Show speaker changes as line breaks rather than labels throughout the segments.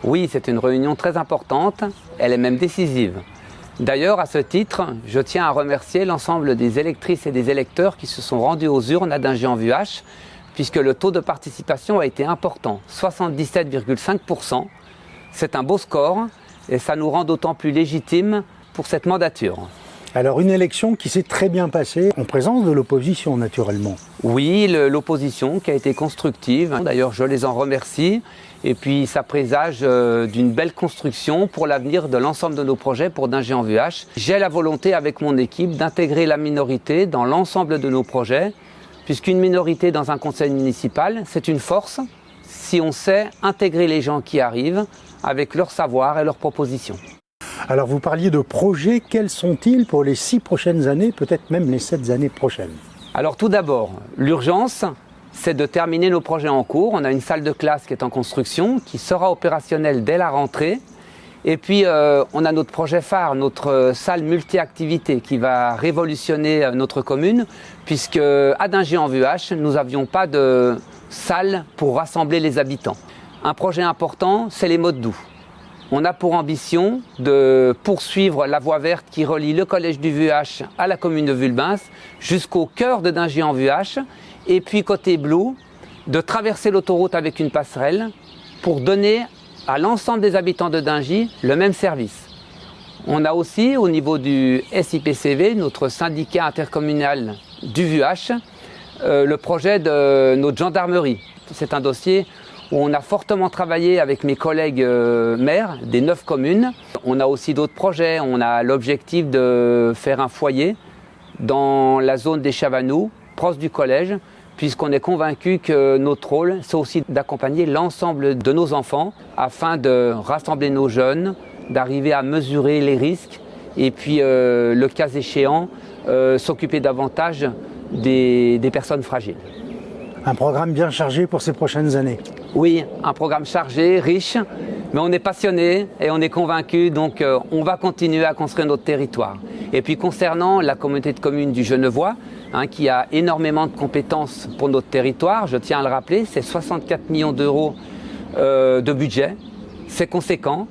Oui, c'est une réunion très importante, elle est même décisive. D'ailleurs, à ce titre, je tiens à remercier l'ensemble des électrices et des électeurs qui se sont rendus aux urnes à Dingy-en-Vuache, puisque le taux de participation a été important, 77,5%. C'est un beau score et ça nous rend d'autant plus légitimes pour cette mandature.
Alors une élection qui s'est très bien passée en présence de l'opposition naturellement.
Oui, l'opposition qui a été constructive, d'ailleurs je les en remercie et puis ça présage d'une belle construction pour l'avenir de l'ensemble de nos projets pour Dingy-en-Vuache. J'ai la volonté avec mon équipe d'intégrer la minorité dans l'ensemble de nos projets, puisqu'une minorité dans un conseil municipal, c'est une force si on sait intégrer les gens qui arrivent avec leur savoir et leurs propositions.
Alors vous parliez de projets, quels sont-ils pour les 6 prochaines années, peut-être même les 7 années prochaines?
Alors tout d'abord, l'urgence, c'est de terminer nos projets en cours. On a une salle de classe qui est en construction, qui sera opérationnelle dès la rentrée. Et puis on a notre projet phare, notre salle multi-activités qui va révolutionner notre commune, puisque à Dingy-en-Vuache, nous n'avions pas de salle pour rassembler les habitants. Un projet important, c'est les modes doux. On a pour ambition de poursuivre la voie verte qui relie le collège du Vuache à la commune de Vulbens jusqu'au cœur de Dingy-en-Vuache et puis côté Blou, de traverser l'autoroute avec une passerelle pour donner à l'ensemble des habitants de Dingy le même service. On a aussi au niveau du SIPCV, notre syndicat intercommunal du Vuache, le projet de notre gendarmerie. C'est un dossier où on a fortement travaillé avec mes collègues maires des 9 communes. On a aussi d'autres projets. On a l'objectif de faire un foyer dans la zone des Chavanous, proche du collège, puisqu'on est convaincu que notre rôle, c'est aussi d'accompagner l'ensemble de nos enfants afin de rassembler nos jeunes, d'arriver à mesurer les risques et puis, le cas échéant, s'occuper davantage des personnes fragiles.
Un programme bien chargé pour ces prochaines années.
Oui, un programme chargé, riche, mais on est passionné et on est convaincu, donc on va continuer à construire notre territoire. Et puis concernant la communauté de communes du Genevois, qui a énormément de compétences pour notre territoire, je tiens à le rappeler, c'est 64 millions d'euros de budget, c'est conséquent.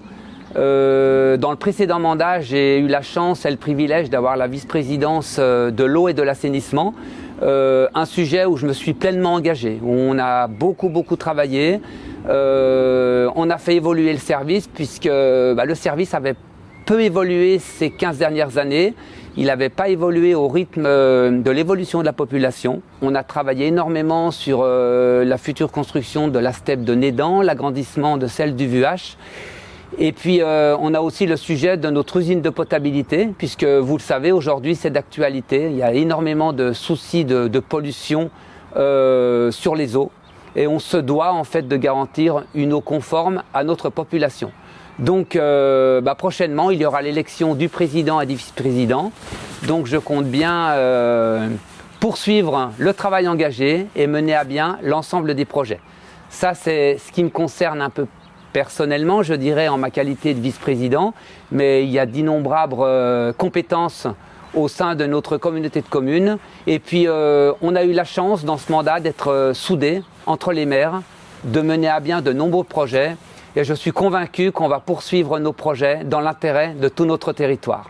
Dans le précédent mandat, j'ai eu la chance et le privilège d'avoir la vice-présidence de l'eau et de l'assainissement. Un sujet où je me suis pleinement engagé, où on a beaucoup travaillé. On a fait évoluer le service puisque le service avait peu évolué ces 15 dernières années. Il n'avait pas évolué au rythme de l'évolution de la population. On a travaillé énormément sur la future construction de la steppe de Nédan, l'agrandissement de celle du Vuache. Et puis on a aussi le sujet de notre usine de potabilité, puisque vous le savez, aujourd'hui c'est d'actualité. Il y a énormément de soucis de pollution sur les eaux. Et on se doit en fait de garantir une eau conforme à notre population. Donc prochainement, il y aura l'élection du président et du vice-président. Donc je compte bien poursuivre le travail engagé et mener à bien l'ensemble des projets. Ça, c'est ce qui me concerne un peu personnellement, je dirais, en ma qualité de vice-président, mais il y a d'innombrables compétences au sein de notre communauté de communes. Et puis, on a eu la chance dans ce mandat d'être soudés entre les maires, de mener à bien de nombreux projets. Et je suis convaincu qu'on va poursuivre nos projets dans l'intérêt de tout notre territoire.